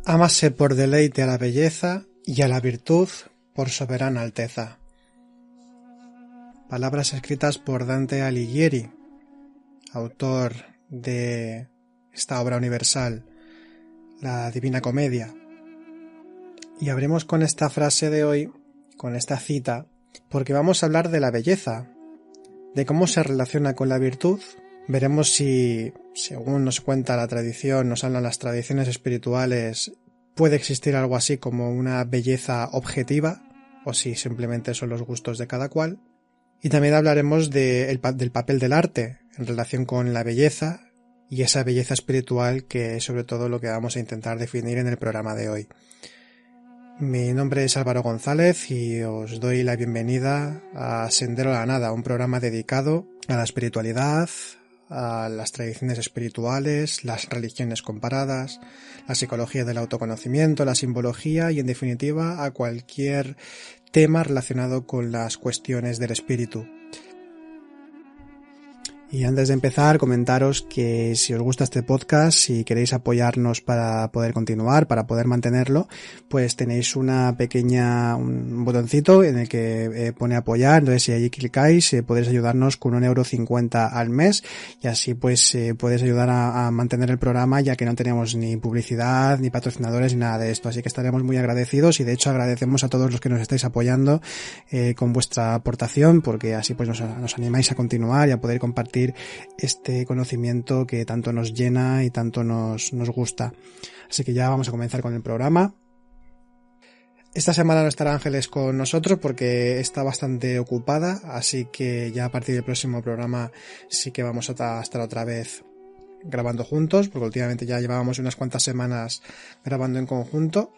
Ámase por deleite a la belleza y a la virtud por soberana alteza. Palabras escritas por Dante Alighieri, autor de esta obra universal, la Divina Comedia. Y abrimos con esta frase de hoy, con esta cita, porque vamos a hablar de la belleza, de cómo se relaciona con la virtud. Veremos si, según nos cuenta la tradición, nos hablan las tradiciones espirituales, puede existir algo así como una belleza objetiva, o si simplemente son los gustos de cada cual. Y también hablaremos del papel del arte en relación con la belleza y esa belleza espiritual, que es sobre todo lo que vamos a intentar definir en el programa de hoy. Mi nombre es Álvaro González y os doy la bienvenida a Sendero a la Nada, un programa dedicado a la espiritualidad, a las tradiciones espirituales, las religiones comparadas, la psicología del autoconocimiento, la simbología y, en definitiva, a cualquier tema relacionado con las cuestiones del espíritu. Y antes de empezar, comentaros que si os gusta este podcast, si queréis apoyarnos para poder continuar, para poder mantenerlo, pues tenéis un botoncito en el que pone apoyar. Entonces, si allí clicáis, podéis ayudarnos con €1,50 al mes, y así pues podéis ayudar a mantener el programa, ya que no tenemos ni publicidad, ni patrocinadores, ni nada de esto. Así que estaremos muy agradecidos, y de hecho agradecemos a todos los que nos estáis apoyando con vuestra aportación, porque así pues nos animáis a continuar y a poder compartir este conocimiento que tanto nos llena y tanto nos gusta. Así que ya vamos a comenzar con el programa. Esta semana no estará Ángeles con nosotros porque está bastante ocupada, así que ya a partir del próximo programa sí que vamos a estar otra vez grabando juntos, porque últimamente ya llevábamos unas cuantas semanas grabando en conjunto.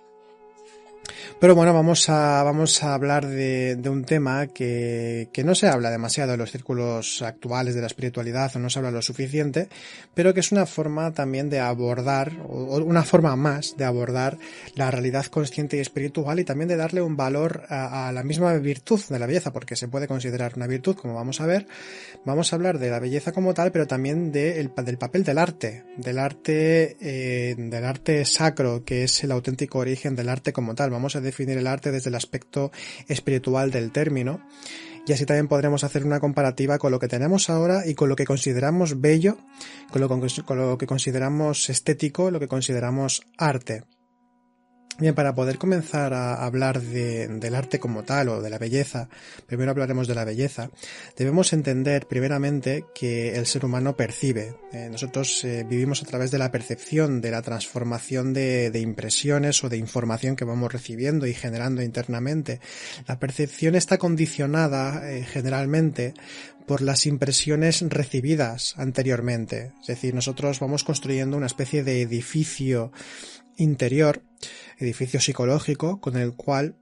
Pero bueno, vamos a hablar de un tema que no se habla demasiado en los círculos actuales de la espiritualidad, o no se habla lo suficiente, pero que es una forma también de abordar, o una forma más de abordar la realidad consciente y espiritual, y también de darle un valor a la misma virtud de la belleza, porque se puede considerar una virtud, como vamos a ver. Vamos a hablar de la belleza como tal, pero también del papel del arte sacro, que es el auténtico origen del arte como tal. Vamos a definir el arte desde el aspecto espiritual del término, y así también podremos hacer una comparativa con lo que tenemos ahora y con lo que consideramos bello, con lo que consideramos estético, lo que consideramos arte. Bien, para poder comenzar a hablar del arte como tal, o de la belleza, primero hablaremos de la belleza. Debemos entender primeramente que el ser humano percibe. Nosotros vivimos a través de la percepción, de la transformación de impresiones o de información que vamos recibiendo y generando internamente. La percepción está condicionada generalmente por las impresiones recibidas anteriormente. Es decir, nosotros vamos construyendo una especie de edificio interior, edificio psicológico, con el cual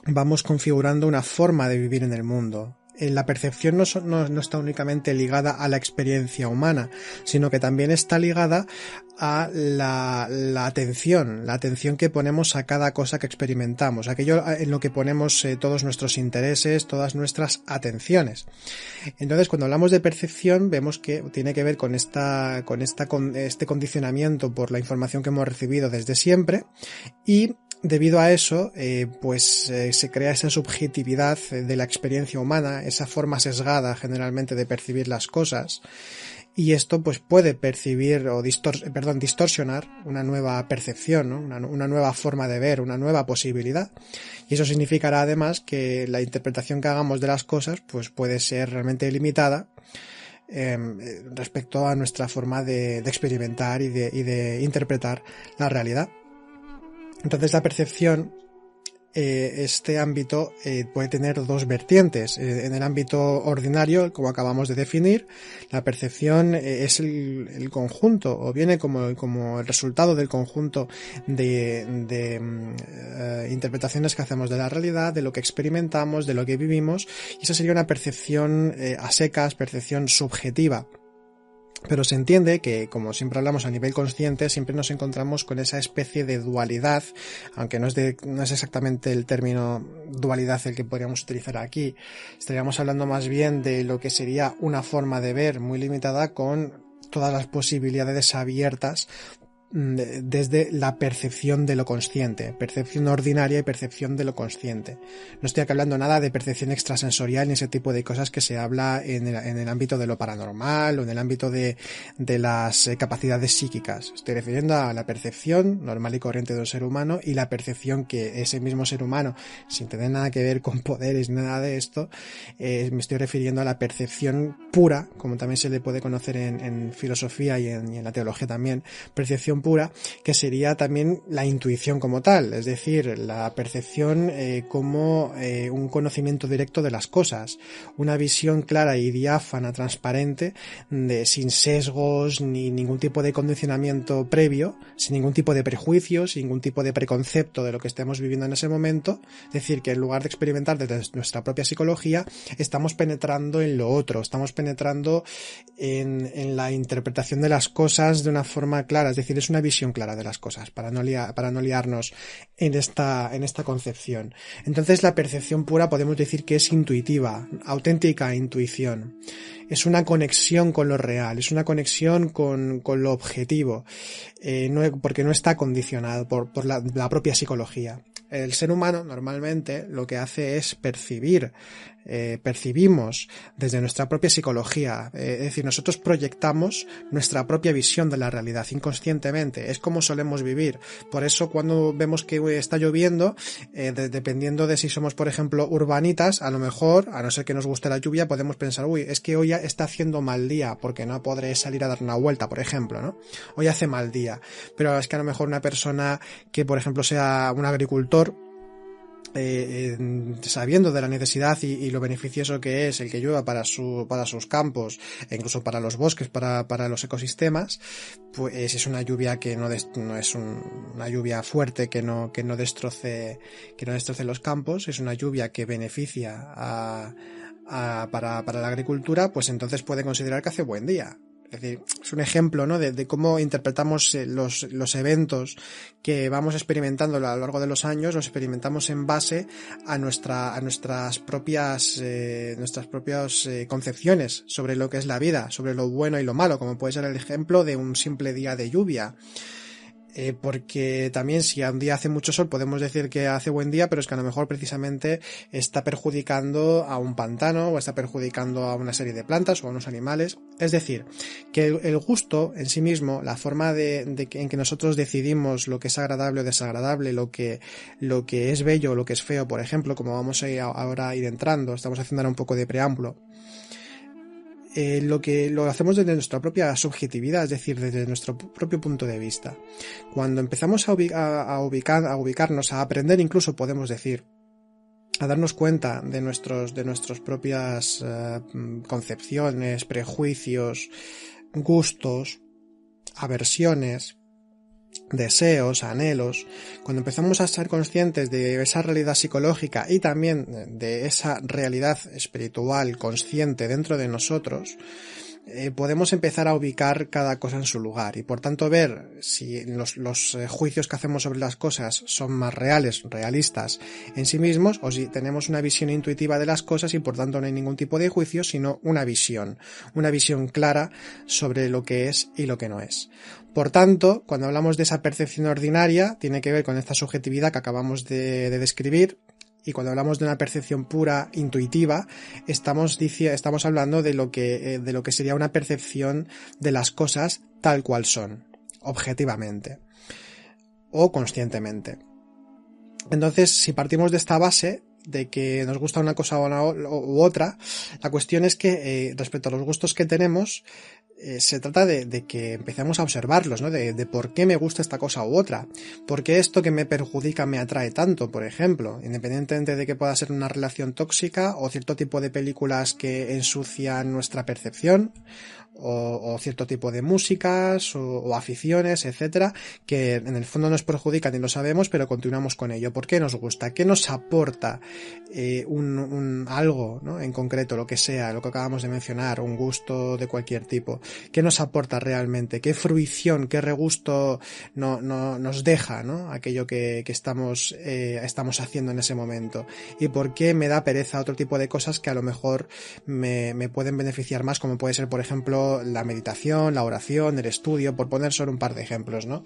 vamos configurando una forma de vivir en el mundo. La percepción no está únicamente ligada a la experiencia humana, sino que también está ligada a la atención que ponemos a cada cosa que experimentamos, aquello en lo que ponemos todos nuestros intereses, todas nuestras atenciones. Entonces, cuando hablamos de percepción, vemos que tiene que ver con este condicionamiento por la información que hemos recibido desde siempre, y debido a eso, se crea esa subjetividad de la experiencia humana, esa forma sesgada generalmente de percibir las cosas, y esto pues puede percibir o distorsionar una nueva percepción, ¿no? Una nueva forma de ver, una nueva posibilidad. Y eso significará además que la interpretación que hagamos de las cosas pues puede ser realmente limitada respecto a nuestra forma de experimentar y de interpretar la realidad. Entonces la percepción, este ámbito puede tener dos vertientes. En el ámbito ordinario, como acabamos de definir, la percepción es el conjunto, o viene como el resultado del conjunto de interpretaciones que hacemos de la realidad, de lo que experimentamos, de lo que vivimos, y esa sería una percepción a secas, percepción subjetiva. Pero se entiende que, como siempre hablamos a nivel consciente, siempre nos encontramos con esa especie de dualidad, aunque no es exactamente el término dualidad el que podríamos utilizar aquí. Estaríamos hablando más bien de lo que sería una forma de ver muy limitada, con todas las posibilidades abiertas desde la percepción de lo consciente, percepción ordinaria y percepción de lo consciente. No estoy aquí hablando nada de percepción extrasensorial ni ese tipo de cosas que se habla en el ámbito de lo paranormal o en el ámbito de las capacidades psíquicas. Estoy refiriendo a la percepción normal y corriente de un ser humano y la percepción que ese mismo ser humano, sin tener nada que ver con poderes ni nada de esto, me estoy refiriendo a la percepción pura, como también se le puede conocer en filosofía y en la teología también, percepción pura, que sería también la intuición como tal, es decir, la percepción como un conocimiento directo de las cosas, una visión clara y diáfana, transparente, sin sesgos ni ningún tipo de condicionamiento previo, sin ningún tipo de prejuicio, sin ningún tipo de preconcepto de lo que estemos viviendo en ese momento. Es decir, que en lugar de experimentar desde nuestra propia psicología, estamos penetrando en lo otro, estamos penetrando en la interpretación de las cosas de una forma clara, es decir, es una visión clara de las cosas, para no liarnos en esta concepción. Entonces la percepción pura podemos decir que es intuitiva, auténtica intuición. Es una conexión con lo real, es una conexión con lo objetivo, porque no está condicionado por la propia psicología. El ser humano normalmente lo que hace es percibimos desde nuestra propia psicología, es decir, nosotros proyectamos nuestra propia visión de la realidad inconscientemente, es como solemos vivir. Por eso cuando vemos que está lloviendo, dependiendo de si somos, por ejemplo, urbanitas, a lo mejor, a no ser que nos guste la lluvia, podemos pensar, es que hoy está haciendo mal día porque no podré salir a dar una vuelta, por ejemplo, ¿no? Hoy hace mal día, pero es que a lo mejor una persona que, por ejemplo, sea un agricultor, sabiendo de la necesidad y lo beneficioso que es el que llueva para sus campos e incluso para los bosques, para los ecosistemas, pues es una lluvia que no es una lluvia fuerte que no destroce los campos, es una lluvia que beneficia para la agricultura, pues entonces puede considerar que hace buen día. Es decir, es un ejemplo, ¿no?, de cómo interpretamos los eventos que vamos experimentando a lo largo de los años, los experimentamos en base a nuestras propias concepciones sobre lo que es la vida, sobre lo bueno y lo malo, como puede ser el ejemplo de un simple día de lluvia. Porque también si un día hace mucho sol podemos decir que hace buen día, pero es que a lo mejor precisamente está perjudicando a un pantano o está perjudicando a una serie de plantas o a unos animales. Es decir, que el gusto en sí mismo, la forma en que nosotros decidimos lo que es agradable o desagradable, lo que es bello o lo que es feo, por ejemplo, como vamos ahora a ir entrando, estamos haciendo ahora un poco de preámbulo. Lo hacemos desde nuestra propia subjetividad, es decir, desde nuestro propio punto de vista. Cuando empezamos a ubicarnos, a aprender, incluso podemos decir, a darnos cuenta de nuestras propias concepciones, prejuicios, gustos, aversiones, deseos, anhelos, cuando empezamos a ser conscientes de esa realidad psicológica y también de esa realidad espiritual consciente dentro de nosotros, podemos empezar a ubicar cada cosa en su lugar y por tanto ver si los juicios que hacemos sobre las cosas son más realistas en sí mismos, o si tenemos una visión intuitiva de las cosas y por tanto no hay ningún tipo de juicio, sino una visión clara sobre lo que es y lo que no es. Por tanto, cuando hablamos de esa percepción ordinaria, tiene que ver con esta subjetividad que acabamos de describir. Y cuando hablamos de una percepción pura, intuitiva, estamos hablando de lo que sería una percepción de las cosas tal cual son, objetivamente o conscientemente. Entonces, si partimos de esta base de que nos gusta una cosa u otra, la cuestión es que respecto a los gustos que tenemos, se trata de que empecemos a observarlos, ¿no? De por qué me gusta esta cosa u otra, por qué esto que me perjudica me atrae tanto, por ejemplo, independientemente de que pueda ser una relación tóxica o cierto tipo de películas que ensucian nuestra percepción, o cierto tipo de músicas o aficiones, etcétera, que en el fondo nos perjudican y lo sabemos, pero continuamos con ello. ¿Por qué nos gusta? ¿Qué nos aporta algo, ¿no?, en concreto, lo que sea, lo que acabamos de mencionar, un gusto de cualquier tipo? ¿Qué nos aporta realmente? ¿Qué fruición, qué regusto nos deja, ¿no?, aquello que estamos haciendo en ese momento? ¿Y por qué me da pereza otro tipo de cosas que a lo mejor me pueden beneficiar más, como puede ser, por ejemplo, ejemplo, la meditación, la oración, el estudio, por poner solo un par de ejemplos, ¿no?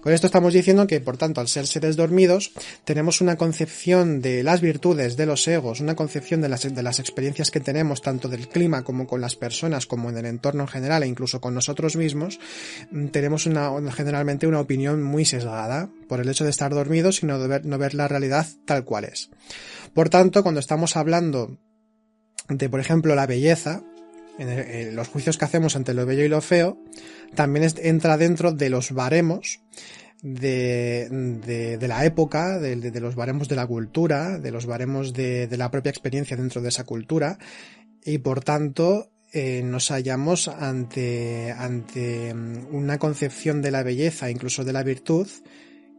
Con esto estamos diciendo que, por tanto, al ser seres dormidos, tenemos una concepción de las virtudes, de los egos, una concepción de las experiencias que tenemos, tanto del clima como con las personas, como en el entorno en general, e incluso con nosotros mismos. Tenemos generalmente una opinión muy sesgada por el hecho de estar dormidos y no ver la realidad tal cual es. Por tanto, cuando estamos hablando de, por ejemplo, la belleza, en los juicios que hacemos entre lo bello y lo feo, también entra dentro de los baremos de la época, de los baremos de la cultura, de los baremos de la propia experiencia dentro de esa cultura, y por tanto nos hallamos ante una concepción de la belleza, incluso de la virtud,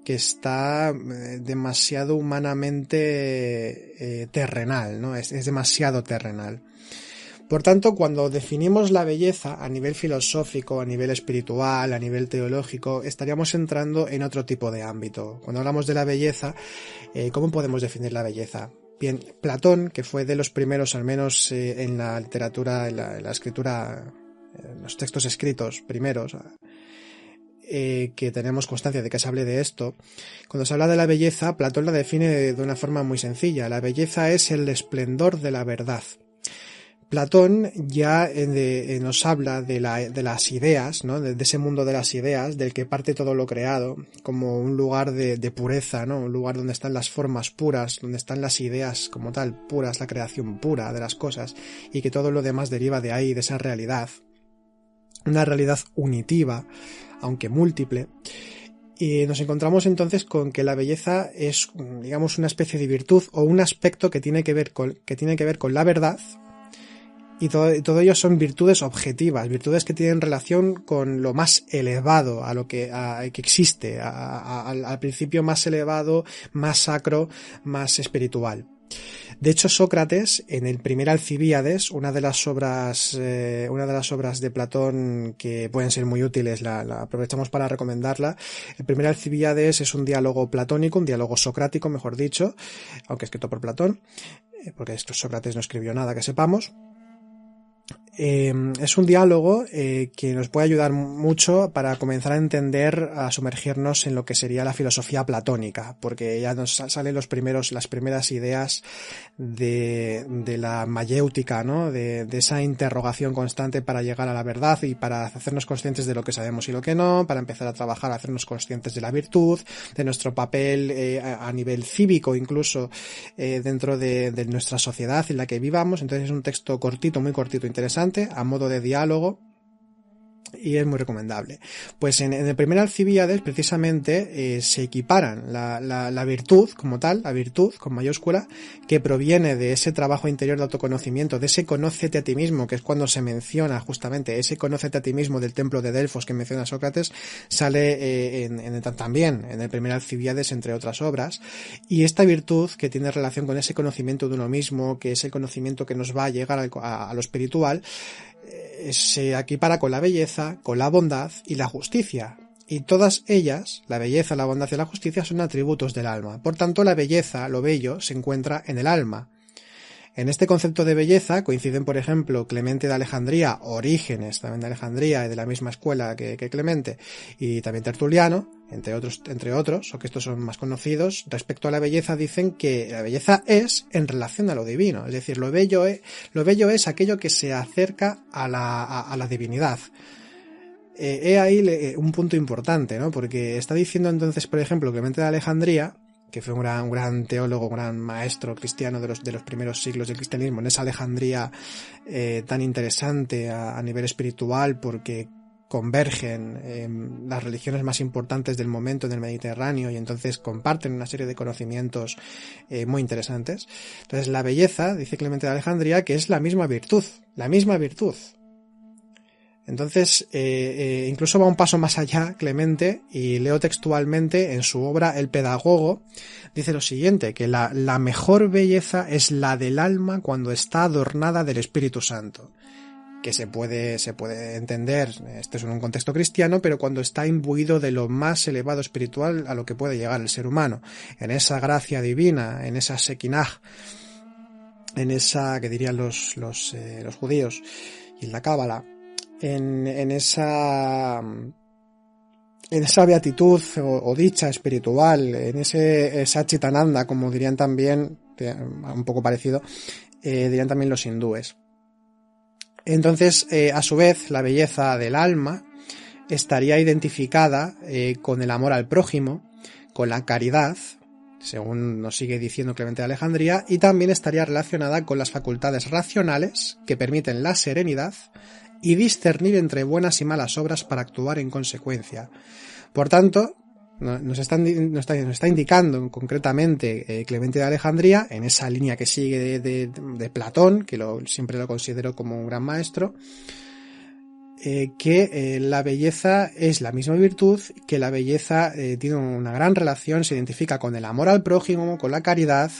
que está demasiado humanamente terrenal, ¿no? Es demasiado terrenal. Por tanto, cuando definimos la belleza a nivel filosófico, a nivel espiritual, a nivel teológico, estaríamos entrando en otro tipo de ámbito. Cuando hablamos de la belleza, ¿cómo podemos definir la belleza? Bien, Platón, que fue de los primeros, al menos en la literatura, en la escritura, en los textos escritos primeros, que tenemos constancia de que se hable de esto, cuando se habla de la belleza, Platón la define de una forma muy sencilla. La belleza es el esplendor de la verdad. Platón ya nos habla de las ideas, ¿no? De ese mundo de las ideas, del que parte todo lo creado, como un lugar de pureza, ¿no? Un lugar donde están las formas puras, donde están las ideas como tal puras, la creación pura de las cosas, y que todo lo demás deriva de ahí, de esa realidad. Una realidad unitiva, aunque múltiple, y nos encontramos entonces con que la belleza es, digamos, una especie de virtud o un aspecto que tiene que ver con la verdad, y todo ello son virtudes objetivas, virtudes que tienen relación con lo más elevado, a lo que existe, al principio más elevado, más sacro, más espiritual. De hecho, Sócrates, en el primer Alcibíades, una de las obras de Platón que pueden ser muy útiles, la aprovechamos para recomendarla. El primer Alcibíades es un diálogo platónico, un diálogo socrático, mejor dicho, aunque escrito por Platón, porque Sócrates no escribió nada que sepamos. Es un diálogo que nos puede ayudar mucho para comenzar a entender, a sumergirnos en lo que sería la filosofía platónica, porque ya nos salen las primeras ideas de la mayéutica, ¿no? De esa interrogación constante para llegar a la verdad y para hacernos conscientes de lo que sabemos y lo que no, para empezar a trabajar, a hacernos conscientes de la virtud, de nuestro papel a nivel cívico incluso dentro de nuestra sociedad en la que vivamos. Entonces es un texto cortito, muy cortito, interesante, a modo de diálogo, y es muy recomendable. Pues en el primer Alcibíades precisamente se equiparan la virtud como tal, la virtud con mayúscula, que proviene de ese trabajo interior de autoconocimiento, de ese conócete a ti mismo, que es cuando se menciona justamente ese conócete a ti mismo del templo de Delfos que menciona Sócrates, sale también en el primer Alcibíades, entre otras obras. Y esta virtud que tiene relación con ese conocimiento de uno mismo, que es el conocimiento que nos va a llegar a lo espiritual, se equipara con la belleza, con la bondad y la justicia. Y todas ellas, la belleza, la bondad y la justicia, son atributos del alma. Por tanto, la belleza, lo bello, se encuentra en el alma. En este concepto de belleza coinciden, por ejemplo, Clemente de Alejandría, Orígenes también de Alejandría y de la misma escuela que Clemente, y también Tertuliano, entre otros, o que estos son más conocidos. Respecto a la belleza, dicen que la belleza es en relación a lo divino, es decir, lo bello es aquello que se acerca a la divinidad. He ahí un punto importante, ¿no? Porque está diciendo entonces, por ejemplo, Clemente de Alejandría, que fue un gran teólogo, un gran maestro cristiano de los primeros siglos del cristianismo, en esa Alejandría tan interesante a nivel espiritual, porque convergen las religiones más importantes del momento en el Mediterráneo y entonces comparten una serie de conocimientos muy interesantes. Entonces la belleza, dice Clemente de Alejandría, que es la misma virtud. Entonces, incluso va un paso más allá Clemente, y leo textualmente en su obra El Pedagogo, dice lo siguiente, que la mejor belleza es la del alma cuando está adornada del Espíritu Santo, que se puede entender, este es en un contexto cristiano, pero cuando está imbuido de lo más elevado espiritual a lo que puede llegar el ser humano, en esa gracia divina, en esa Shekinah, en esa que dirían los judíos, y en la Cábala. en esa beatitud o dicha espiritual, en ese Satchitananda, como dirían también, un poco parecido, dirían también los hindúes. Entonces, a su vez, la belleza del alma estaría identificada con el amor al prójimo, con la caridad, según nos sigue diciendo Clemente de Alejandría, y también estaría relacionada con las facultades racionales que permiten la serenidad y discernir entre buenas y malas obras para actuar en consecuencia. Por tanto, nos está indicando concretamente Clemente de Alejandría, en esa línea que sigue de Platón, que siempre lo considero como un gran maestro, que la belleza es la misma virtud, que la belleza tiene una gran relación, se identifica con el amor al prójimo, con la caridad,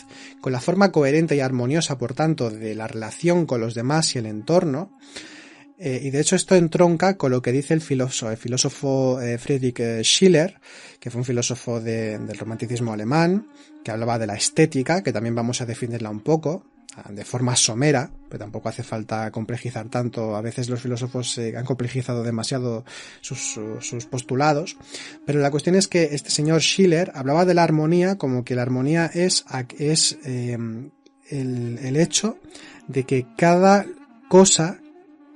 con la forma coherente y armoniosa, por tanto, de la relación con los demás y el entorno. Y de hecho esto entronca con lo que dice el filósofo Friedrich Schiller, que fue un filósofo del romanticismo alemán, que hablaba de la estética, que también vamos a definirla un poco, de forma somera, pero tampoco hace falta complejizar tanto. A veces los filósofos han complejizado demasiado sus postulados, pero la cuestión es que este señor Schiller hablaba de la armonía como que la armonía es el hecho de que cada cosa,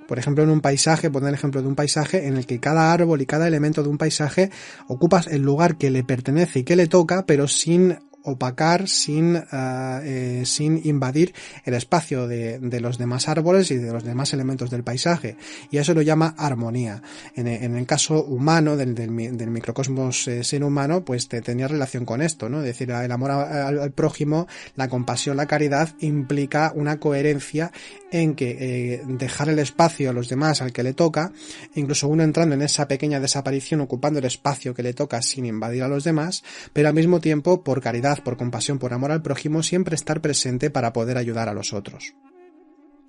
por ejemplo en un paisaje, poner el ejemplo de un paisaje en el que cada árbol y cada elemento de un paisaje ocupa el lugar que le pertenece y que le toca, pero sin opacar, sin invadir el espacio de los demás árboles y de los demás elementos del paisaje, y eso lo llama armonía. En el caso humano, del microcosmos ser humano, pues tenía relación con esto, ¿no? Es decir, el amor al prójimo, la compasión, la caridad implica una coherencia en que dejar el espacio a los demás al que le toca, incluso uno entrando en esa pequeña desaparición, ocupando el espacio que le toca sin invadir a los demás, pero al mismo tiempo, por caridad, por compasión, por amor al prójimo, siempre estar presente para poder ayudar a los otros.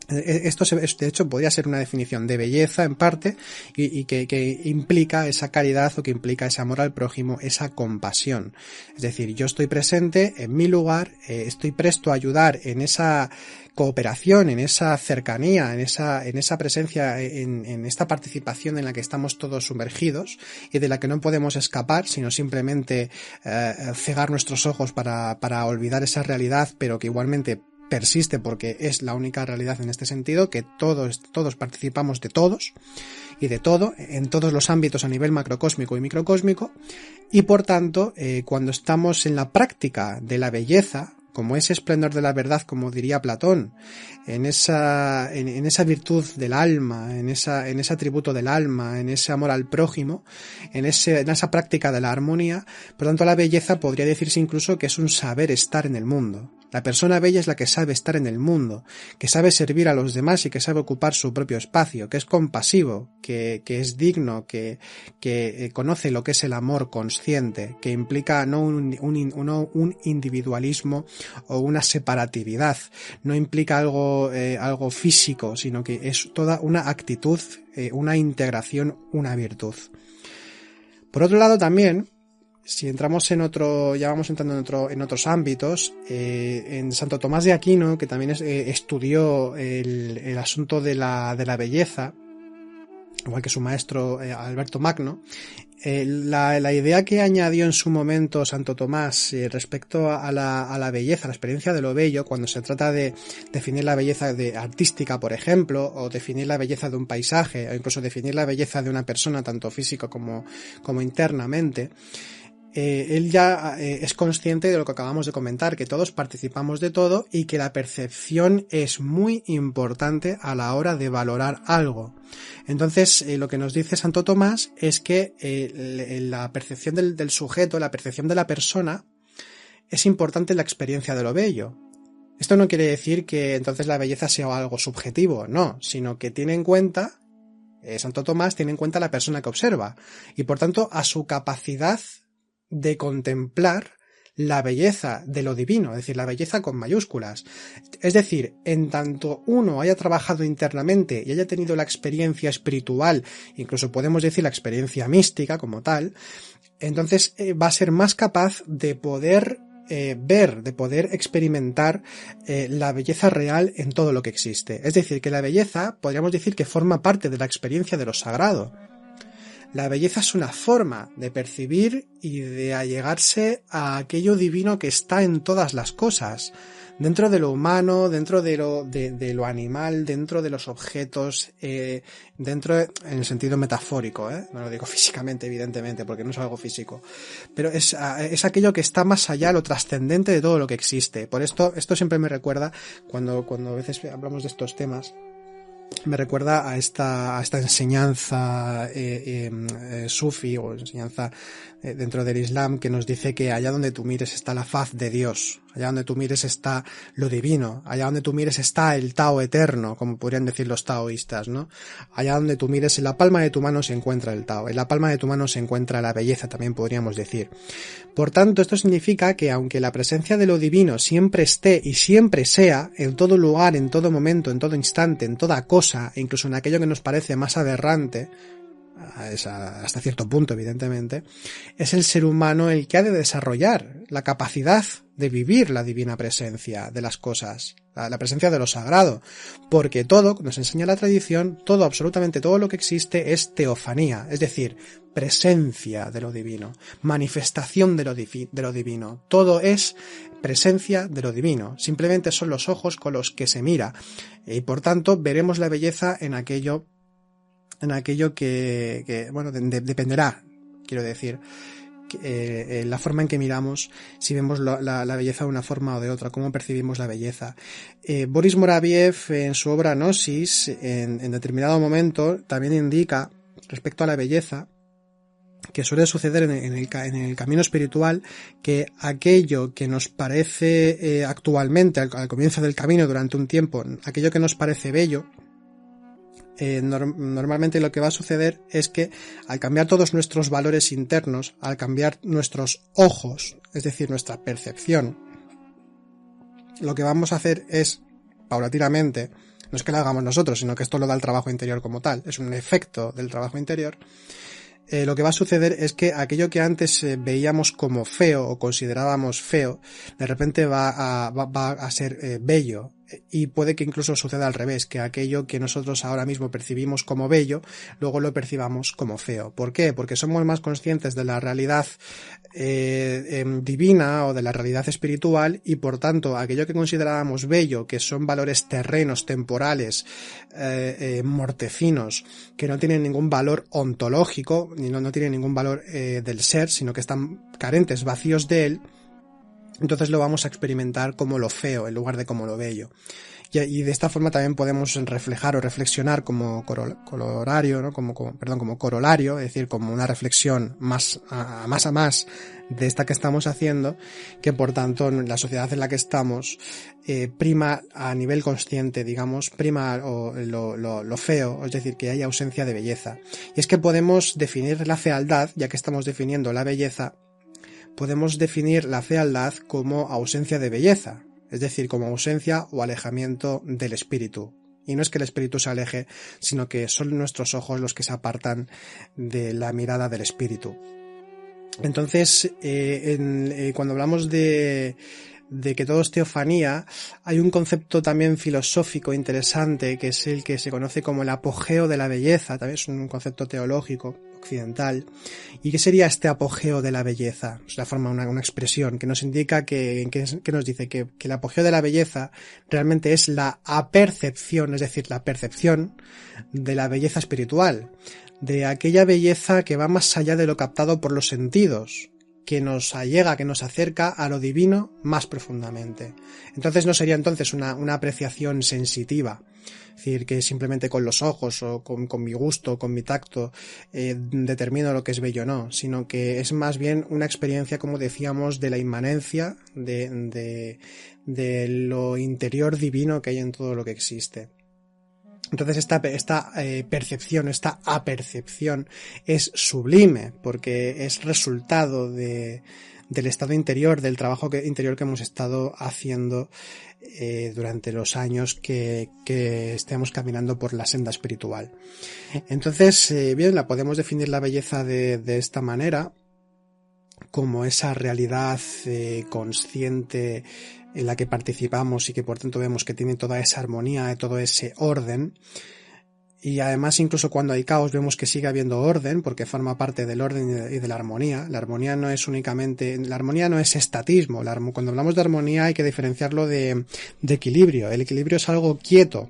Esto, de hecho, podría ser una definición de belleza en parte y que implica esa caridad o que implica ese amor al prójimo, esa compasión. Es decir, yo estoy presente en mi lugar, estoy presto a ayudar en esa cooperación, en esa cercanía, en esa presencia, en esta participación en la que estamos todos sumergidos y de la que no podemos escapar, sino simplemente cegar nuestros ojos para olvidar esa realidad, pero que igualmente persiste porque es la única realidad en este sentido, que todos participamos de todos y de todo, en todos los ámbitos a nivel macrocósmico y microcósmico, y por tanto, cuando estamos en la práctica de la belleza, como ese esplendor de la verdad, como diría Platón, en esa virtud del alma, en ese atributo del alma, en ese amor al prójimo, en esa práctica de la armonía, por tanto la belleza podría decirse incluso que es un saber estar en el mundo. La persona bella es la que sabe estar en el mundo, que sabe servir a los demás y que sabe ocupar su propio espacio, que es compasivo, que es digno, que conoce lo que es el amor consciente, que implica no un individualismo o una separatividad, no implica algo físico, sino que es toda una actitud, una integración, una virtud. Por otro lado también, si entramos ya vamos entrando en otros ámbitos, en Santo Tomás de Aquino, que también estudió el asunto de la belleza, igual que su maestro Alberto Magno, la idea que añadió en su momento Santo Tomás respecto a la belleza, a la experiencia de lo bello, cuando se trata de definir la belleza artística, por ejemplo, o definir la belleza de un paisaje, o incluso definir la belleza de una persona, tanto físico como internamente, él ya es consciente de lo que acabamos de comentar, que todos participamos de todo y que la percepción es muy importante a la hora de valorar algo. Entonces, lo que nos dice Santo Tomás es que la percepción del sujeto, la percepción de la persona, es importante en la experiencia de lo bello. Esto no quiere decir que entonces la belleza sea algo subjetivo, no, sino que tiene en cuenta, Santo Tomás tiene en cuenta a la persona que observa y por tanto a su capacidad de contemplar la belleza de lo divino, es decir, la belleza con mayúsculas. Es decir, en tanto uno haya trabajado internamente y haya tenido la experiencia espiritual, incluso podemos decir la experiencia mística como tal, entonces va a ser más capaz de poder ver, de poder experimentar la belleza real en todo lo que existe. Es decir, que la belleza, podríamos decir que forma parte de la experiencia de lo sagrado. La belleza es una forma de percibir y de allegarse a aquello divino que está en todas las cosas, dentro de lo humano, dentro de lo animal, dentro de los objetos, dentro en el sentido metafórico, no lo digo físicamente, evidentemente, porque no es algo físico, pero es aquello que está más allá, lo trascendente de todo lo que existe. Por esto siempre me recuerda, cuando a veces hablamos de estos temas, me recuerda a esta enseñanza sufi, o enseñanza dentro del Islam, que nos dice que allá donde tú mires está la faz de Dios, allá donde tú mires está lo divino, allá donde tú mires está el Tao eterno, como podrían decir los taoístas, ¿no? Allá donde tú mires, en la palma de tu mano se encuentra el Tao, en la palma de tu mano se encuentra la belleza, también podríamos decir. Por tanto, esto significa que aunque la presencia de lo divino siempre esté y siempre sea, en todo lugar, en todo momento, en todo instante, en toda cosa, e incluso en aquello que nos parece más aberrante, hasta cierto punto, evidentemente, es el ser humano el que ha de desarrollar la capacidad de vivir la divina presencia de las cosas, la presencia de lo sagrado, porque todo, nos enseña la tradición, todo, absolutamente todo lo que existe es teofanía, es decir, presencia de lo divino, manifestación de lo divino, todo es presencia de lo divino, simplemente son los ojos con los que se mira, y por tanto veremos la belleza en aquello que bueno, dependerá, quiero decir, la forma en que miramos, si vemos la belleza de una forma o de otra, cómo percibimos la belleza. Boris Moraviev, en su obra Gnosis, en determinado momento, también indica, respecto a la belleza, que suele suceder en el camino espiritual, que aquello que nos parece actualmente, al comienzo del camino, durante un tiempo, aquello que nos parece bello, normalmente lo que va a suceder es que al cambiar todos nuestros valores internos, al cambiar nuestros ojos, es decir, nuestra percepción, lo que vamos a hacer es, paulatinamente, no es que lo hagamos nosotros, sino que esto lo da el trabajo interior como tal, es un efecto del trabajo interior. Lo que va a suceder es que aquello que antes veíamos como feo o considerábamos feo, de repente va a ser bello, y puede que incluso suceda al revés, que aquello que nosotros ahora mismo percibimos como bello, luego lo percibamos como feo. ¿Por qué? Porque somos más conscientes de la realidad divina o de la realidad espiritual, y por tanto aquello que considerábamos bello, que son valores terrenos, temporales, mortecinos, que no tienen ningún valor ontológico, ni no tienen ningún valor del ser, sino que están carentes, vacíos de él, entonces lo vamos a experimentar como lo feo en lugar de como lo bello. Y de esta forma también podemos reflejar o reflexionar como corolario, ¿no? como corolario, es decir, como una reflexión más a más de esta que estamos haciendo, que por tanto en la sociedad en la que estamos prima a nivel consciente, digamos, prima lo feo, es decir, que hay ausencia de belleza. Y es que podemos definir la fealdad, ya que estamos definiendo la belleza, podemos definir la fealdad como ausencia de belleza, es decir, como ausencia o alejamiento del espíritu. Y no es que el espíritu se aleje, sino que son nuestros ojos los que se apartan de la mirada del espíritu. Entonces, cuando hablamos de que todo es teofanía, hay un concepto también filosófico interesante, que es el que se conoce como el apogeo de la belleza, también es un concepto teológico occidental. ¿Y qué sería este apogeo de la belleza? Es la forma, una expresión que nos indica que nos dice que el apogeo de la belleza realmente es la apercepción, es decir, la percepción de la belleza espiritual, de aquella belleza que va más allá de lo captado por los sentidos, que nos allega, que nos acerca a lo divino más profundamente. Entonces no sería entonces una apreciación sensitiva, es decir, que simplemente con los ojos o con mi gusto, con mi tacto determino lo que es bello o no, sino que es más bien una experiencia, como decíamos, de la inmanencia, de lo interior divino que hay en todo lo que existe. Entonces esta percepción, esta apercepción es sublime, porque es resultado del estado interior, del trabajo interior que hemos estado haciendo durante los años que estemos caminando por la senda espiritual. Entonces, bien, podemos definir la belleza de esta manera, como esa realidad consciente en la que participamos y que por tanto vemos que tiene toda esa armonía, todo ese orden. Y además incluso cuando hay caos vemos que sigue habiendo orden porque forma parte del orden y de la armonía. La armonía no es únicamente, la armonía no es estatismo. Cuando hablamos de armonía hay que diferenciarlo de equilibrio. El equilibrio es algo quieto.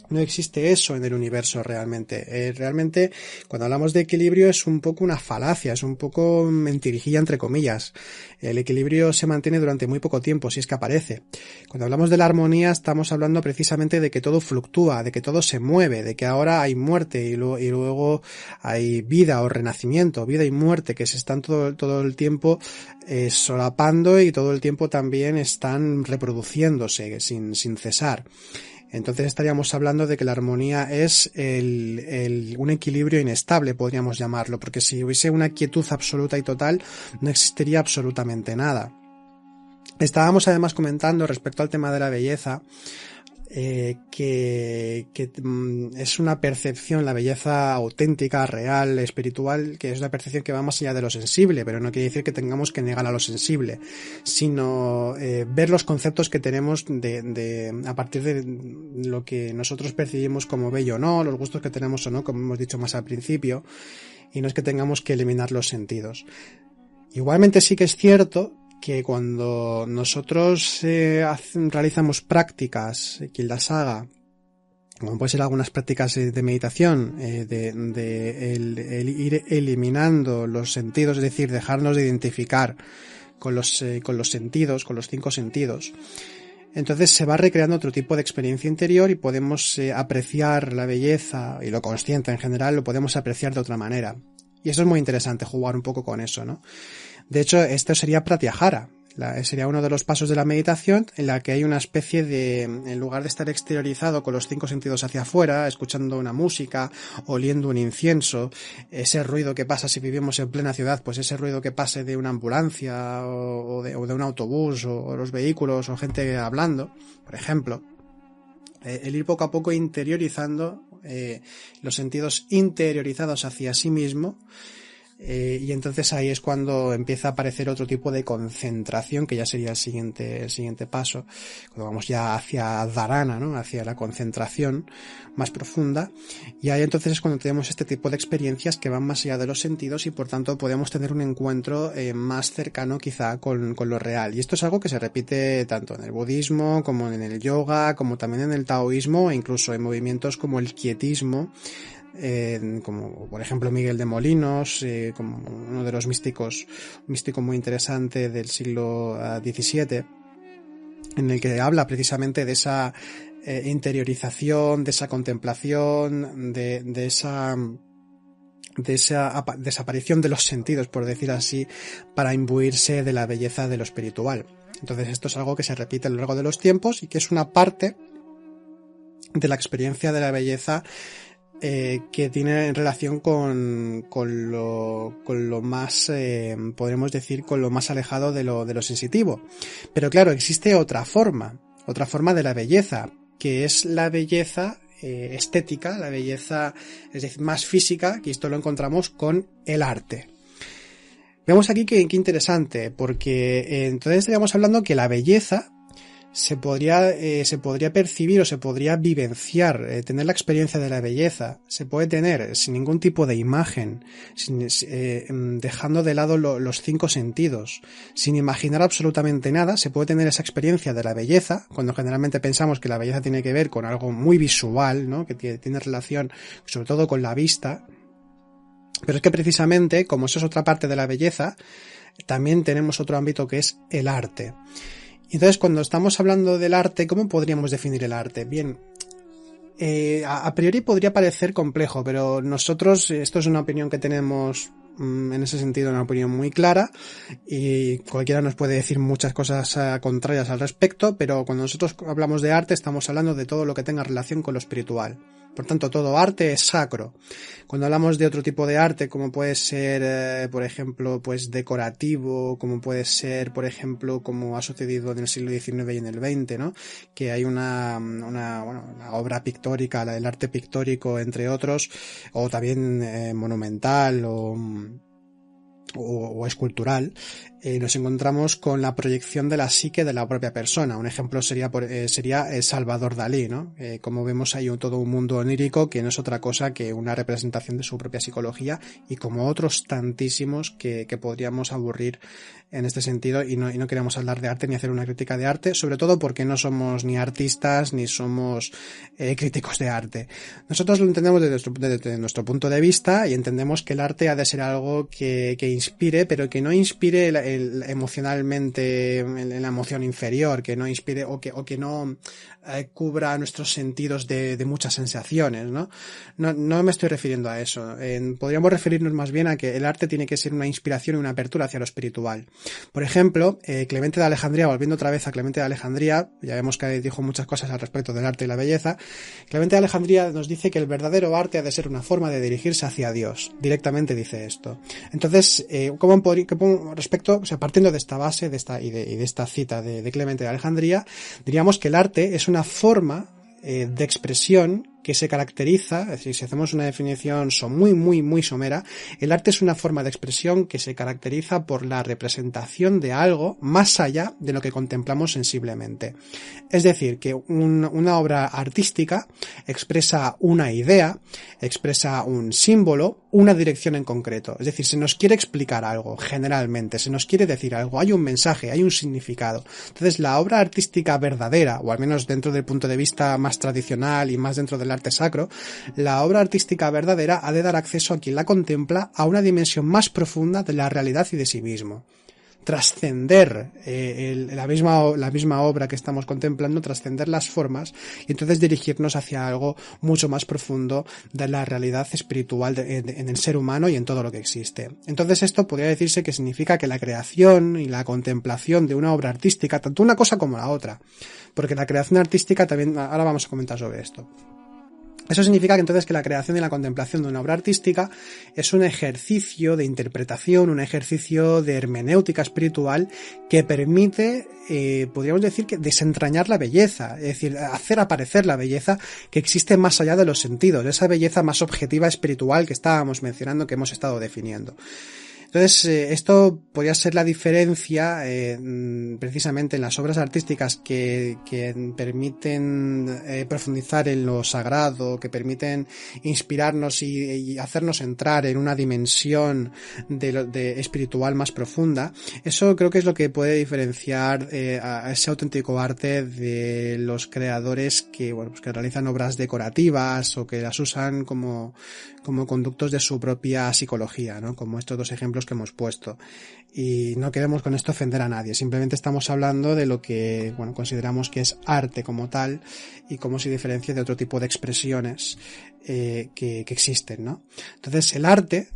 No existe eso en el universo realmente. Realmente, cuando hablamos de equilibrio es un poco una falacia, es un poco mentirijilla entre comillas. El equilibrio se mantiene durante muy poco tiempo, si es que aparece. Cuando hablamos de la armonía estamos hablando precisamente de que todo fluctúa, de que todo se mueve, de que ahora hay muerte y luego hay vida o renacimiento, vida y muerte que se están todo el tiempo solapando y todo el tiempo también están reproduciéndose sin cesar. Entonces estaríamos hablando de que la armonía es un equilibrio inestable, podríamos llamarlo, porque si hubiese una quietud absoluta y total, no existiría absolutamente nada. Estábamos además comentando respecto al tema de la belleza, que es una percepción, la belleza auténtica, real, espiritual, que es una percepción que va más allá de lo sensible, pero no quiere decir que tengamos que negar a lo sensible, sino ver los conceptos que tenemos a partir de lo que nosotros percibimos como bello o no, los gustos que tenemos o no, como hemos dicho más al principio, y no es que tengamos que eliminar los sentidos. Igualmente sí que es cierto que cuando nosotros realizamos prácticas, quien las haga, como puede ser algunas prácticas de meditación, el ir eliminando los sentidos, es decir, dejarnos de identificar con los sentidos, con los 5 sentidos, entonces se va recreando otro tipo de experiencia interior y podemos apreciar la belleza y lo consciente en general lo podemos apreciar de otra manera. Y eso es muy interesante, jugar un poco con eso, ¿no? De hecho, esto sería pratyahara. Sería uno de los pasos de la meditación en la que hay una especie de, en lugar de estar exteriorizado con los 5 sentidos hacia afuera, escuchando una música, oliendo un incienso, ese ruido que pasa si vivimos en plena ciudad, pues ese ruido que pase de una ambulancia o de un autobús o los vehículos o gente hablando, por ejemplo, el ir poco a poco interiorizando los sentidos interiorizados hacia sí mismo. Y entonces ahí es cuando empieza a aparecer otro tipo de concentración, que ya sería el siguiente paso, cuando vamos ya hacia dharana, ¿no? Hacia la concentración más profunda, y ahí entonces es cuando tenemos este tipo de experiencias que van más allá de los sentidos y por tanto podemos tener un encuentro más cercano quizá con lo real. Y esto es algo que se repite tanto en el budismo como en el yoga, como también en el taoísmo e incluso en movimientos como el quietismo, como por ejemplo Miguel de Molinos, como uno de los místicos, un místico muy interesante del siglo XVII, en el que habla precisamente de esa interiorización, de esa contemplación, de esa desaparición de los sentidos, por decir así, para imbuirse de la belleza de lo espiritual. Entonces esto es algo que se repite a lo largo de los tiempos y que es una parte de la experiencia de la belleza que tiene relación con lo más, podremos decir, con lo más alejado de lo sensitivo. Pero claro, existe otra forma de la belleza, que es la belleza estética, la belleza, es decir, más física, que esto lo encontramos con el arte. Vemos aquí que interesante, porque entonces estaríamos hablando que la belleza se podría percibir o se podría vivenciar, tener la experiencia de la belleza, se puede tener sin ningún tipo de imagen, dejando de lado los 5 sentidos, sin imaginar absolutamente nada, se puede tener esa experiencia de la belleza, cuando generalmente pensamos que la belleza tiene que ver con algo muy visual, ¿no? Que tiene relación sobre todo con la vista, pero es que precisamente, como eso es otra parte de la belleza, también tenemos otro ámbito que es el arte. Entonces, cuando estamos hablando del arte, ¿cómo podríamos definir el arte? Bien, a priori podría parecer complejo, pero nosotros, esto es una opinión que tenemos en ese sentido, una opinión muy clara, y cualquiera nos puede decir muchas cosas contrarias al respecto, pero cuando nosotros hablamos de arte estamos hablando de todo lo que tenga relación con lo espiritual. Por tanto, todo arte es sacro. Cuando hablamos de otro tipo de arte, como puede ser, por ejemplo, pues decorativo, como puede ser, por ejemplo, como ha sucedido en el siglo XIX y en el XX, ¿no? Que hay una obra pictórica, el arte pictórico, entre otros, o también monumental, o escultural, nos encontramos con la proyección de la psique de la propia persona. Un ejemplo sería Salvador Dalí, ¿no? Como vemos, hay todo un mundo onírico que no es otra cosa que una representación de su propia psicología, y como otros tantísimos que podríamos aburrir en este sentido, y no queremos hablar de arte ni hacer una crítica de arte, sobre todo porque no somos ni artistas ni somos críticos de arte. Nosotros lo entendemos desde nuestro punto de vista, y entendemos que el arte ha de ser algo que inspire, pero que no inspire emocionalmente en la emoción inferior, que no inspire o que no cubra nuestros sentidos de muchas sensaciones, ¿no? No me estoy refiriendo a eso. Podríamos referirnos más bien a que el arte tiene que ser una inspiración y una apertura hacia lo espiritual. Por ejemplo, Clemente de Alejandría, volviendo otra vez a Clemente de Alejandría, ya vemos que dijo muchas cosas al respecto del arte y la belleza. Clemente de Alejandría nos dice que el verdadero arte ha de ser una forma de dirigirse hacia Dios. Directamente dice esto. Entonces, partiendo de esta base y de esta cita de Clemente de Alejandría, diríamos que el arte es una forma de expresión que se caracteriza, es decir, si hacemos una definición muy somera, el arte es una forma de expresión que se caracteriza por la representación de algo más allá de lo que contemplamos sensiblemente. Es decir, que una obra artística expresa una idea, expresa un símbolo, una dirección en concreto. Es decir, se nos quiere explicar algo, generalmente, se nos quiere decir algo, hay un mensaje, hay un significado. Entonces, la obra artística verdadera, o al menos dentro del punto de vista más tradicional y más dentro del arte sacro, la obra artística verdadera ha de dar acceso a quien la contempla a una dimensión más profunda de la realidad y de sí mismo. Trascender la misma obra que estamos contemplando, trascender las formas, y entonces dirigirnos hacia algo mucho más profundo de la realidad espiritual en el ser humano y en todo lo que existe. Entonces esto podría decirse que significa que la creación y la contemplación de una obra artística, tanto una cosa como la otra, porque la creación artística también, ahora vamos a comentar sobre esto. Eso significa que entonces que la creación y la contemplación de una obra artística es un ejercicio de interpretación, un ejercicio de hermenéutica espiritual que permite, podríamos decir, que desentrañar la belleza, es decir, hacer aparecer la belleza que existe más allá de los sentidos, esa belleza más objetiva espiritual que estábamos mencionando, que hemos estado definiendo. Entonces, esto podría ser la diferencia precisamente en las obras artísticas que permiten profundizar en lo sagrado, que permiten inspirarnos y hacernos entrar en una dimensión de espiritual más profunda. Eso creo que es lo que puede diferenciar a ese auténtico arte de los creadores que realizan obras decorativas o que las usan como conductos de su propia psicología, ¿no? Como estos dos ejemplos que hemos puesto. Y no queremos con esto ofender a nadie, simplemente estamos hablando de lo que consideramos que es arte como tal y cómo se diferencia de otro tipo de expresiones que existen, ¿no? Entonces el arte,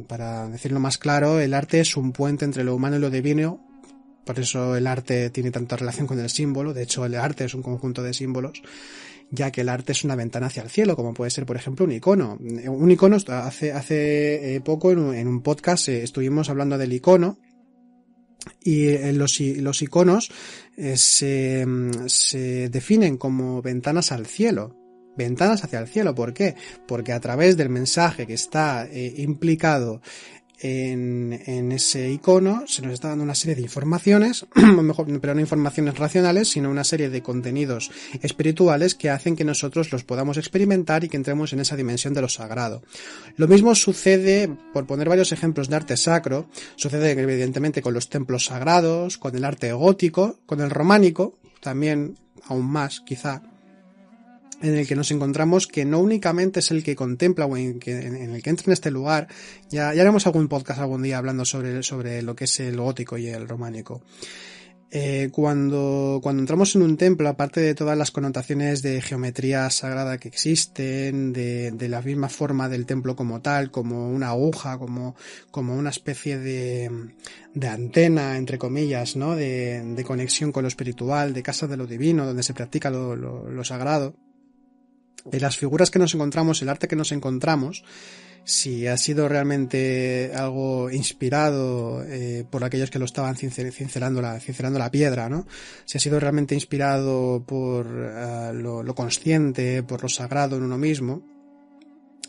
para decirlo más claro, el arte es un puente entre lo humano y lo divino. Por eso el arte tiene tanta relación con el símbolo. De hecho, el arte es un conjunto de símbolos, ya que el arte es una ventana hacia el cielo, como puede ser, por ejemplo, un icono. Un icono, hace poco en un podcast estuvimos hablando del icono, y los iconos se definen como ventanas al cielo. Ventanas hacia el cielo, ¿por qué? Porque a través del mensaje que está implicado en ese icono se nos está dando una serie de informaciones, pero no informaciones racionales, sino una serie de contenidos espirituales que hacen que nosotros los podamos experimentar y que entremos en esa dimensión de lo sagrado. Lo mismo sucede, por poner varios ejemplos de arte sacro, sucede evidentemente con los templos sagrados, con el arte gótico, con el románico, también aún más quizá, en el que nos encontramos que no únicamente es el que contempla o en el que entra en este lugar. Ya haremos algún podcast algún día hablando sobre lo que es el gótico y el románico. Cuando entramos en un templo, aparte de todas las connotaciones de geometría sagrada que existen, de la misma forma del templo como tal, como una aguja, como una especie de antena, entre comillas, ¿no? De conexión con lo espiritual, de casa de lo divino, donde se practica lo sagrado. Las figuras que nos encontramos, el arte que nos encontramos, si ha sido realmente algo inspirado por aquellos que lo estaban cincelando la piedra, ¿no? Si ha sido realmente inspirado por lo consciente, por lo sagrado en uno mismo,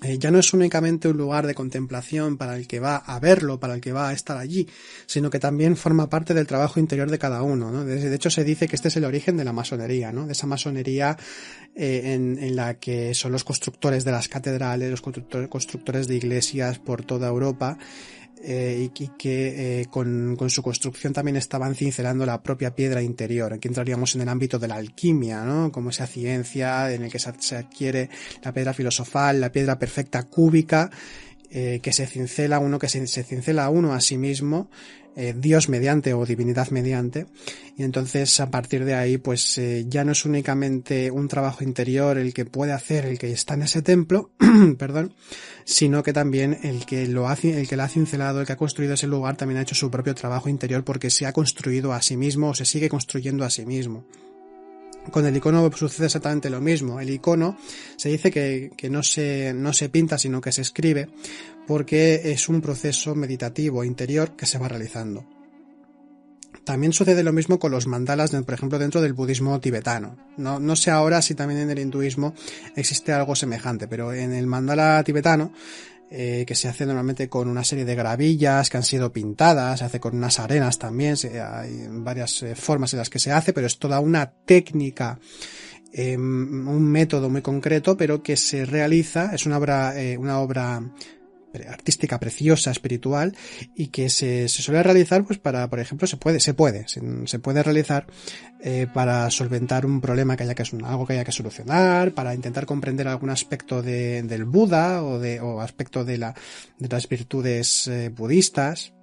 Ya no es únicamente un lugar de contemplación para el que va a verlo, para el que va a estar allí, sino que también forma parte del trabajo interior de cada uno, ¿no? De hecho, se dice que este es el origen de la masonería, ¿no? De esa masonería en la que son los constructores de las catedrales, los constructores de iglesias por toda Europa, y que con su construcción también estaban cincelando la propia piedra interior. Aquí entraríamos en el ámbito de la alquimia, ¿no? Como esa ciencia en el que se adquiere la piedra filosofal, la piedra perfecta cúbica, que se cincela uno a sí mismo, Dios mediante o divinidad mediante, y entonces a partir de ahí pues ya no es únicamente un trabajo interior el que puede hacer el que está en ese templo, perdón, sino que también el que lo ha cincelado, el que ha construido ese lugar también ha hecho su propio trabajo interior porque se ha construido a sí mismo o se sigue construyendo a sí mismo. Con el icono sucede exactamente lo mismo. El icono se dice que no se pinta, sino que se escribe, porque es un proceso meditativo interior que se va realizando. También sucede lo mismo con los mandalas, por ejemplo, dentro del budismo tibetano. No sé ahora si también en el hinduismo existe algo semejante, pero en el mandala tibetano, que se hace normalmente con una serie de gravillas que han sido pintadas, se hace con unas arenas también, hay varias formas en las que se hace, pero es toda una técnica, un método muy concreto, pero que se realiza, es una obra artística preciosa, espiritual, y que se suele realizar pues para, por ejemplo, se puede realizar para solventar un problema algo que haya que solucionar, para intentar comprender algún aspecto del Buda o aspecto de las virtudes budistas,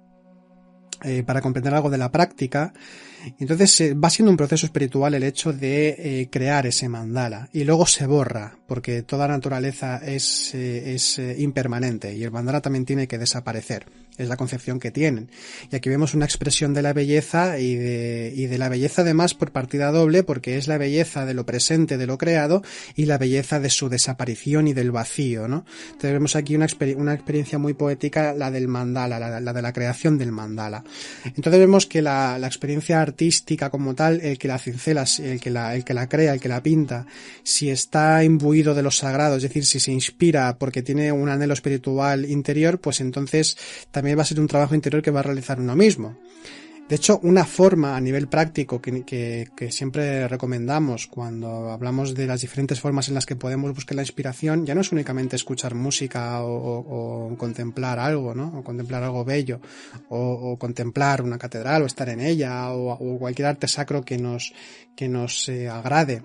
para comprender algo de la práctica. Entonces va siendo un proceso espiritual el hecho de crear ese mandala, y luego se borra porque toda naturaleza es impermanente y el mandala también tiene que desaparecer. Es la concepción que tienen. Y aquí vemos una expresión de la belleza y de la belleza además por partida doble, porque es la belleza de lo presente, de lo creado, y la belleza de su desaparición y del vacío, ¿no? Entonces vemos aquí una experiencia muy poética, la del mandala, la de la creación del mandala. Entonces vemos que la experiencia artística como tal, el que la cincela, el que la crea, el que la pinta, si está imbuido de lo sagrado, es decir, si se inspira porque tiene un anhelo espiritual interior, pues entonces también va a ser un trabajo interior que va a realizar uno mismo. De hecho, una forma a nivel práctico que siempre recomendamos cuando hablamos de las diferentes formas en las que podemos buscar la inspiración, ya no es únicamente escuchar música o contemplar algo, ¿no? O contemplar algo bello, o contemplar una catedral o estar en ella, o cualquier arte sacro que nos agrade,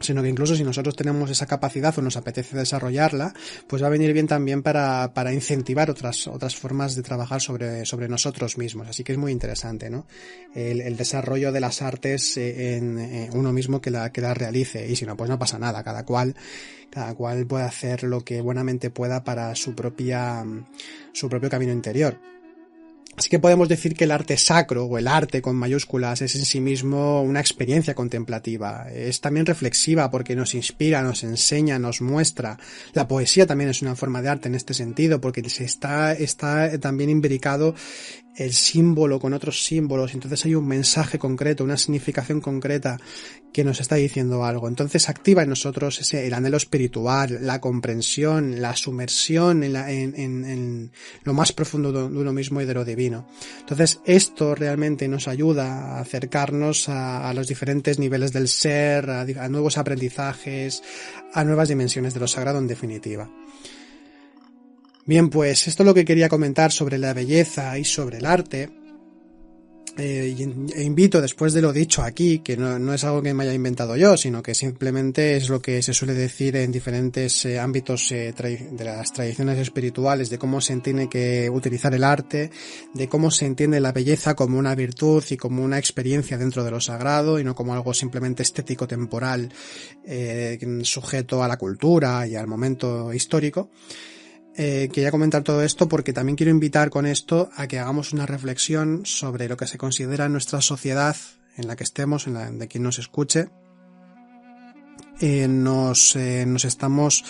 sino que incluso si nosotros tenemos esa capacidad o nos apetece desarrollarla, pues va a venir bien también para incentivar otras formas de trabajar sobre nosotros mismos. Así que es muy interesante, ¿no? El desarrollo de las artes en uno mismo que la realice, y si no, pues no pasa nada, cada cual puede hacer lo que buenamente pueda para su propio camino interior. Así que podemos decir que el arte sacro, o el arte con mayúsculas, es en sí mismo una experiencia contemplativa. Es también reflexiva porque nos inspira, nos enseña, nos muestra. La poesía también es una forma de arte en este sentido, porque está también imbricado el símbolo con otros símbolos, entonces hay un mensaje concreto, una significación concreta que nos está diciendo algo. Entonces activa en nosotros el anhelo espiritual, la comprensión, la sumersión en lo más profundo de uno mismo y de lo divino. Entonces esto realmente nos ayuda a acercarnos a los diferentes niveles del ser, a nuevos aprendizajes, a nuevas dimensiones de lo sagrado en definitiva. Bien, pues esto es lo que quería comentar sobre la belleza y sobre el arte. E invito, después de lo dicho aquí, que no es algo que me haya inventado yo, sino que simplemente es lo que se suele decir en diferentes ámbitos de las tradiciones espirituales, de cómo se tiene que utilizar el arte, de cómo se entiende la belleza como una virtud y como una experiencia dentro de lo sagrado, y no como algo simplemente estético temporal, sujeto a la cultura y al momento histórico. Quería comentar todo esto porque también quiero invitar con esto a que hagamos una reflexión sobre lo que se considera nuestra sociedad en la que estemos, de quien nos escuche. Nos estamos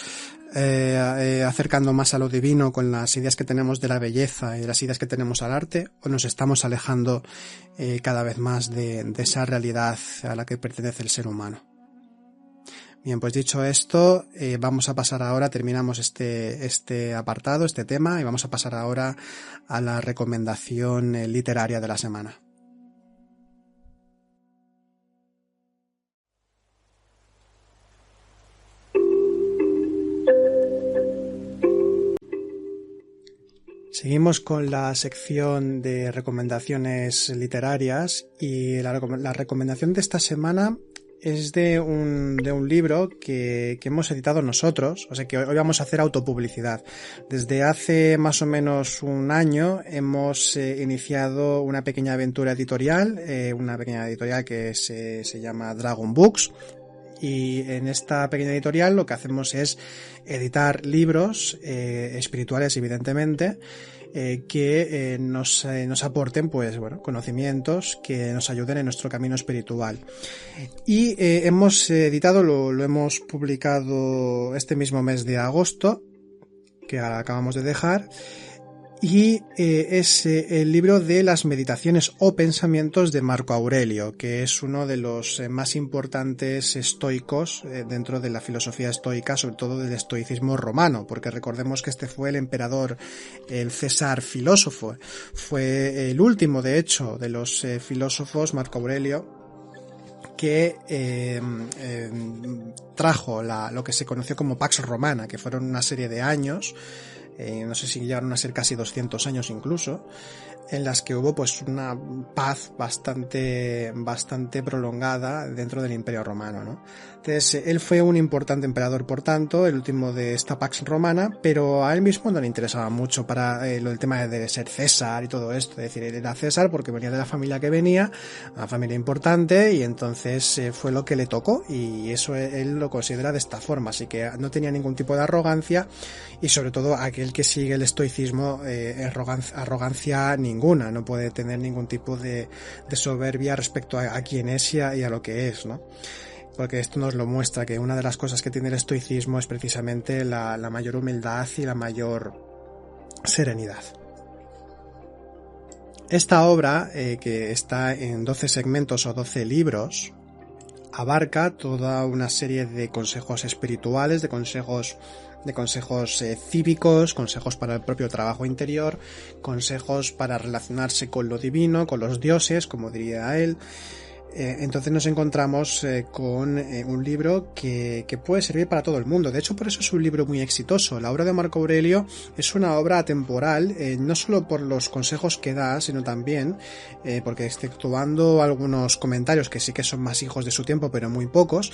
acercando más a lo divino con las ideas que tenemos de la belleza y las ideas que tenemos al arte, o nos estamos alejando cada vez más de esa realidad a la que pertenece el ser humano. Bien, pues dicho esto, vamos a pasar ahora, terminamos este apartado, este tema, y vamos a pasar ahora a la recomendación literaria de la semana. Seguimos con la sección de recomendaciones literarias y la recomendación de esta semana es de un libro que hemos editado nosotros, o sea que hoy vamos a hacer autopublicidad. Desde hace más o menos un año hemos iniciado una pequeña aventura editorial, que se llama Dragon Books. Y en esta pequeña editorial lo que hacemos es editar libros espirituales, evidentemente, que nos aporten, pues bueno, conocimientos que nos ayuden en nuestro camino espiritual. Y hemos editado, lo hemos publicado este mismo mes de agosto, que acabamos de dejar. Y es el libro de las meditaciones o pensamientos de Marco Aurelio, que es uno de los más importantes estoicos dentro de la filosofía estoica, sobre todo del estoicismo romano, porque recordemos que este fue el emperador, el César filósofo, fue el último de hecho de los filósofos, Marco Aurelio, que trajo lo que se conoció como Pax Romana, que fueron una serie de años, no sé si llegaron a ser casi 200 años incluso, en las que hubo pues una paz bastante prolongada dentro del Imperio Romano, ¿no? Entonces, él fue un importante emperador, por tanto, el último de esta Pax Romana, pero a él mismo no le interesaba mucho para lo del tema de ser César y todo esto. Es decir, él era César porque venía de la familia que venía, una familia importante, y entonces fue lo que le tocó, y eso él lo considera de esta forma, así que no tenía ningún tipo de arrogancia, y sobre todo aquel que sigue el estoicismo, arrogancia ninguna, no puede tener ningún tipo de soberbia respecto a quién es y a lo que es, ¿no? Porque esto nos lo muestra, que una de las cosas que tiene el estoicismo es precisamente la mayor humildad y la mayor serenidad. Esta obra, que está en 12 segmentos o 12 libros, abarca toda una serie de consejos espirituales, de consejos cívicos, consejos para el propio trabajo interior, consejos para relacionarse con lo divino, con los dioses, como diría él. Entonces nos encontramos con un libro que puede servir para todo el mundo. De hecho, por eso es un libro muy exitoso. La obra de Marco Aurelio es una obra atemporal, no solo por los consejos que da, sino también porque, exceptuando algunos comentarios que sí que son más hijos de su tiempo, pero muy pocos,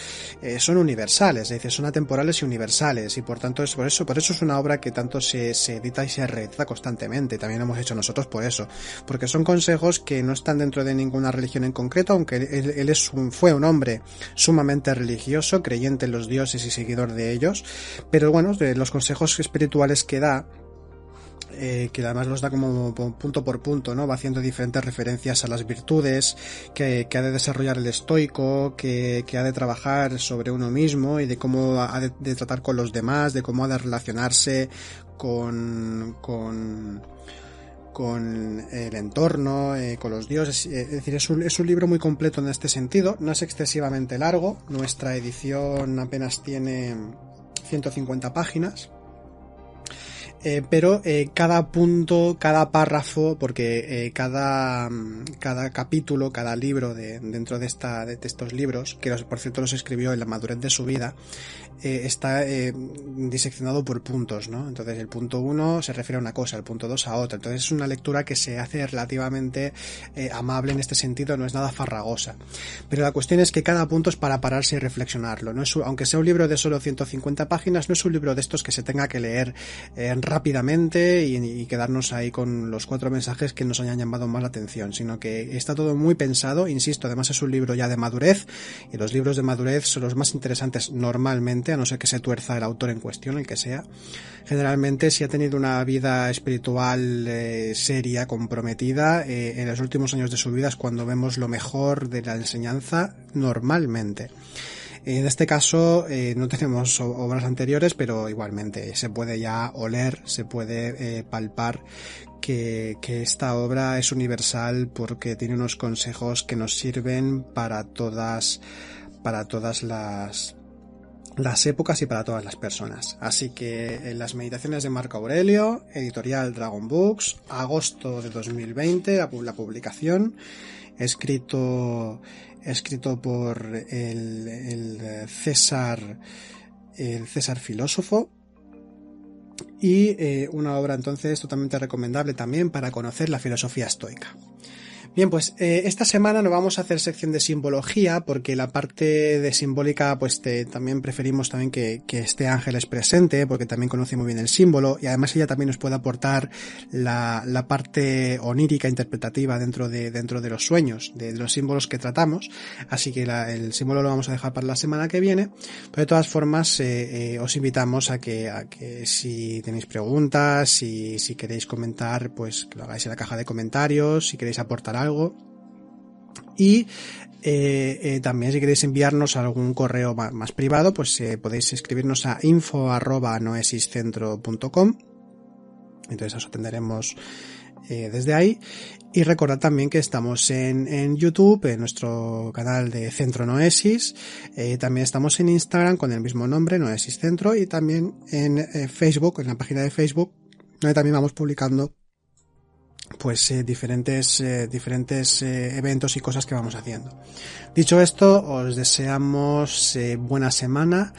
son universales, es decir, son atemporales y universales, y por tanto por eso es una obra que tanto se edita y se reedita constantemente. También lo hemos hecho nosotros por eso, porque son consejos que no están dentro de ninguna religión en concreto, aunque él fue un hombre sumamente religioso, creyente en los dioses y seguidor de ellos, pero bueno, de los consejos espirituales que da, que además los da como punto por punto, ¿no? Va haciendo diferentes referencias a las virtudes que ha de desarrollar el estoico, que ha de trabajar sobre uno mismo, y de cómo ha de tratar con los demás, de cómo ha de relacionarse con el entorno, con los dioses. Es decir, es un libro muy completo en este sentido. No es excesivamente largo. Nuestra edición apenas tiene 150 páginas. Pero cada punto, cada párrafo, porque cada capítulo, cada libro dentro de estos libros, que por cierto los escribió en la madurez de su vida, está diseccionado por puntos, ¿no? Entonces el punto 1 se refiere a una cosa, el punto 2 a otra. Entonces es una lectura que se hace relativamente amable en este sentido, no es nada farragosa. Pero la cuestión es que cada punto es para pararse y reflexionarlo. No es, aunque sea un libro de solo 150 páginas, no es un libro de estos que se tenga que leer rápidamente y quedarnos ahí con los 4 mensajes que nos hayan llamado más la atención, sino que está todo muy pensado. Insisto, además es un libro ya de madurez, y los libros de madurez son los más interesantes normalmente, a no ser que se tuerza el autor en cuestión, el que sea. Generalmente, si ha tenido una vida espiritual seria, comprometida, en los últimos años de su vida es cuando vemos lo mejor de la enseñanza normalmente. En este caso no tenemos obras anteriores, pero igualmente se puede ya oler, se puede palpar que esta obra es universal, porque tiene unos consejos que nos sirven para todas las las épocas y para todas las personas. Así que en las meditaciones de Marco Aurelio, editorial Dragon Books, agosto de 2020, la publicación, escrito por el César filósofo, y una obra entonces totalmente recomendable también para conocer la filosofía estoica. Bien, pues esta semana no vamos a hacer sección de simbología porque la parte de simbólica pues también preferimos también que esté Ángeles presente porque también conoce muy bien el símbolo y además ella también nos puede aportar la parte onírica interpretativa dentro de los sueños, de los símbolos que tratamos, así que el símbolo lo vamos a dejar para la semana que viene, pero de todas formas os invitamos a que si tenéis preguntas, si queréis comentar, pues que lo hagáis en la caja de comentarios, si queréis aportar algo. Y también si queréis enviarnos algún correo más privado, pues podéis escribirnos a info@noesiscentro.com. Entonces os atenderemos desde ahí. Y recordad también que estamos en YouTube, en nuestro canal de Centro Noesis. También estamos en Instagram con el mismo nombre, Noesis Centro, y también en Facebook, en la página de Facebook, donde también vamos publicando pues diferentes eventos y cosas que vamos haciendo. Dicho esto, os deseamos buena semana,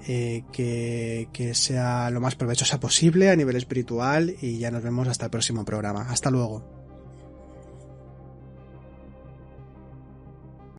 que sea lo más provechosa posible a nivel espiritual, y ya nos vemos hasta el próximo programa. Hasta luego.